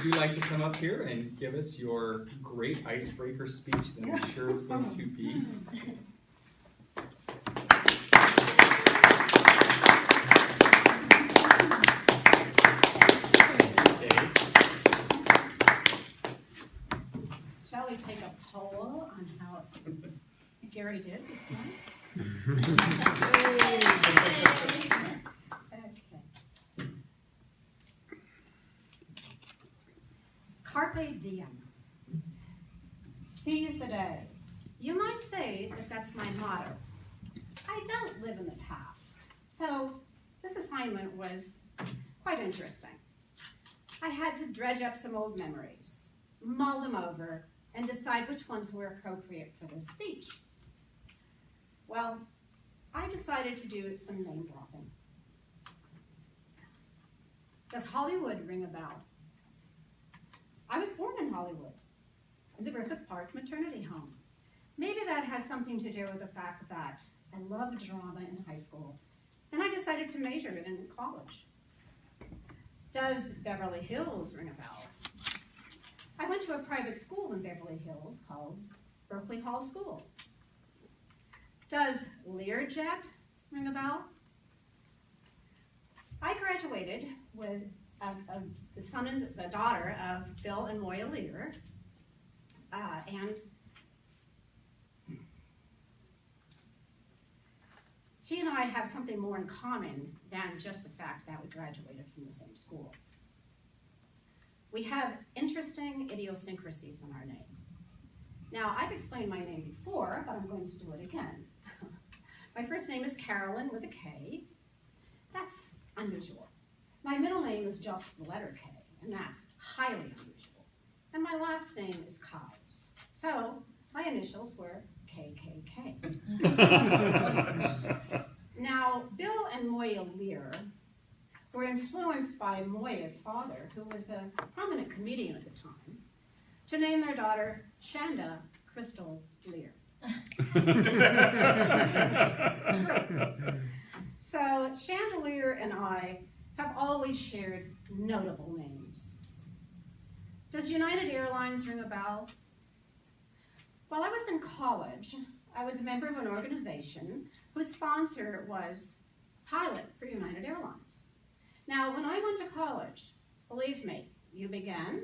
would you like to come up here and give us your great icebreaker speech that I'm sure it's going to be? Shall we take a poll on how Gary did this morning? Okay. Carpe Diem. Seize the day. You might say that that's my motto. I don't live in the past, so this assignment was quite interesting. I had to dredge up some old memories, mull them over, and decide which ones were appropriate for this speech. Well, I decided to do some name dropping. Does Hollywood ring a bell? I was born in Hollywood, in the Griffith Park maternity home. Maybe that has something to do with the fact that I loved drama in high school, and I decided to major in it in college. Does Beverly Hills ring a bell? I went to a private school in Beverly Hills called Berkeley Hall School. Does Learjet ring a bell? I graduated with the son and the daughter of Bill and Moya Lear, and she and I have something more in common than just the fact that we graduated from the same school. We have interesting idiosyncrasies in our name. Now, I've explained my name before, but I'm going to do it again. My first name is Carolyn with a K. That's unusual. My middle name is just the letter K, and that's highly unusual. And my last name is Kais. So my initials were KKK. Now, Bill and Moya Lear were influenced by Moya's father, who was a prominent comedian at the time, to name their daughter Shanda Crystal Lear. True. So Chandelier and I have always shared notable names. Does United Airlines ring a bell? While I was in college, I was a member of an organization whose sponsor was pilot for United Airlines. Now, when I went to college, believe me, you began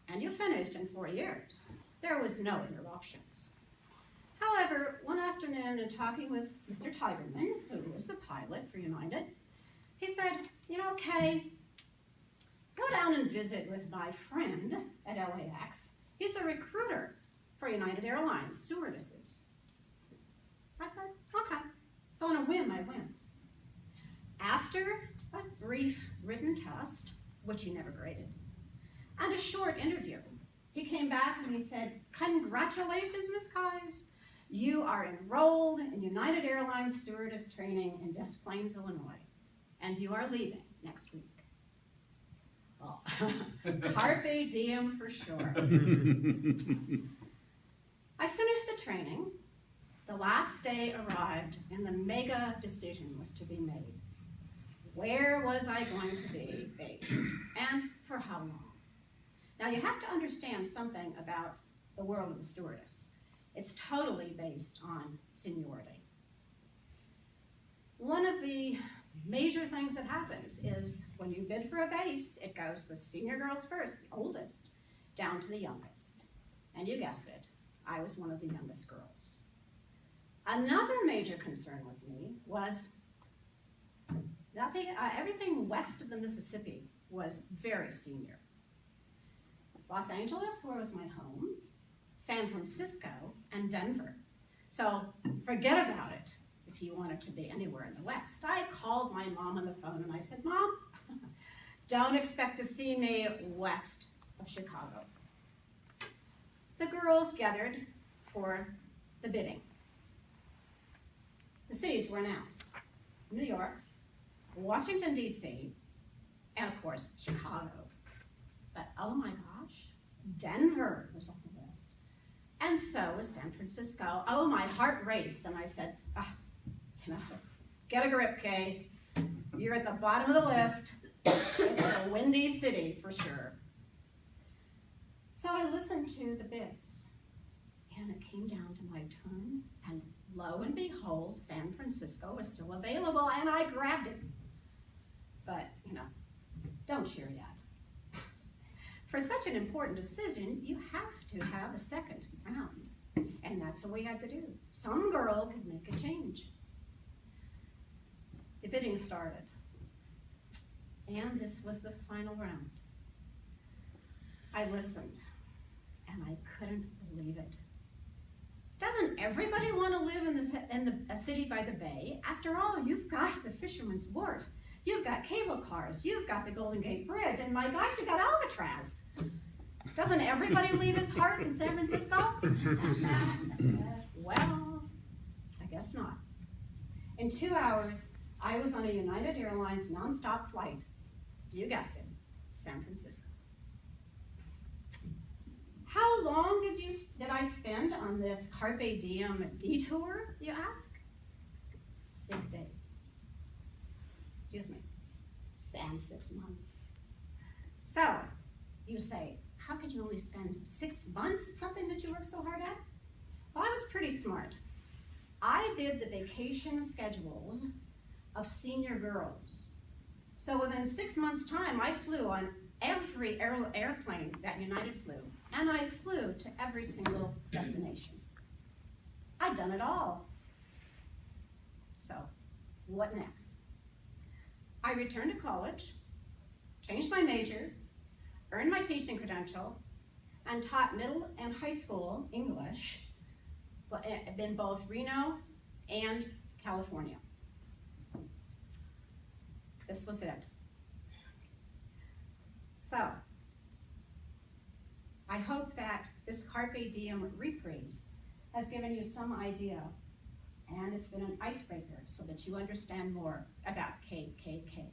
and you finished in 4 years. There was no interruptions. However, one afternoon in talking with Mr. Tigerman, who was the pilot for United, he said, you know, Kay, go down and visit with my friend at LAX. He's a recruiter for United Airlines stewardesses. I said, okay. So on a whim, I went. After a brief written test, which he never graded, and a short interview, he came back and he said, congratulations, Miss Kais. You are enrolled in United Airlines stewardess training in Des Plaines, Illinois, and you are leaving next week. Well, Carpe Diem for sure. I finished the training. The last day arrived, and the mega decision was to be made. Where was I going to be based, and for how long? Now, you have to understand something about the world of the stewardess. It's totally based on seniority. One of the major things that happens is when you bid for a base, it goes the senior girls first, the oldest, down to the youngest. And you guessed it, I was one of the youngest girls. Another major concern with me was everything west of the Mississippi was very senior. Los Angeles, where was my home, San Francisco, and Denver. So forget about it if you wanted to be anywhere in the West. I called my mom on the phone and I said, Mom, don't expect to see me west of Chicago. The girls gathered for the bidding. The cities were announced: New York, Washington, D.C., and of course, Chicago. But oh my gosh, Denver was on the list. And so was San Francisco. Oh, my heart raced, and I said, get a grip, Kay. You're at the bottom of the list. It's a windy city for sure. So I listened to the bids, and it came down to my turn, and lo and behold, San Francisco was still available, and I grabbed it. But, don't cheer yet. For such an important decision, you have to have a second round, and that's what we had to do. Some girl could make a change. The bidding started, and this was the final round. I listened, and I couldn't believe it. Doesn't everybody want to live in a city by the bay? After all, you've got the Fisherman's Wharf, you've got cable cars, you've got the Golden Gate Bridge, and my gosh, you've got Alcatraz. Doesn't everybody leave his heart in San Francisco? Well, I guess not. In 2 hours, I was on a United Airlines nonstop flight. You guessed it, San Francisco. How long did I spend on this Carpe Diem detour, you ask? 6 days. Excuse me, and 6 months. So, you say, how could you only spend 6 months at something that you worked so hard at? Well, I was pretty smart. I bid the vacation schedules of senior girls. So within 6 months' time, I flew on every airplane that United flew, and I flew to every single destination. I'd done it all. So, what next? I returned to college, changed my major, earned my teaching credential, and taught middle and high school English in both Reno and California. This was it. So, I hope that this Carpe Diem reprise has given you some idea, and it's been an icebreaker so that you understand more about KKK.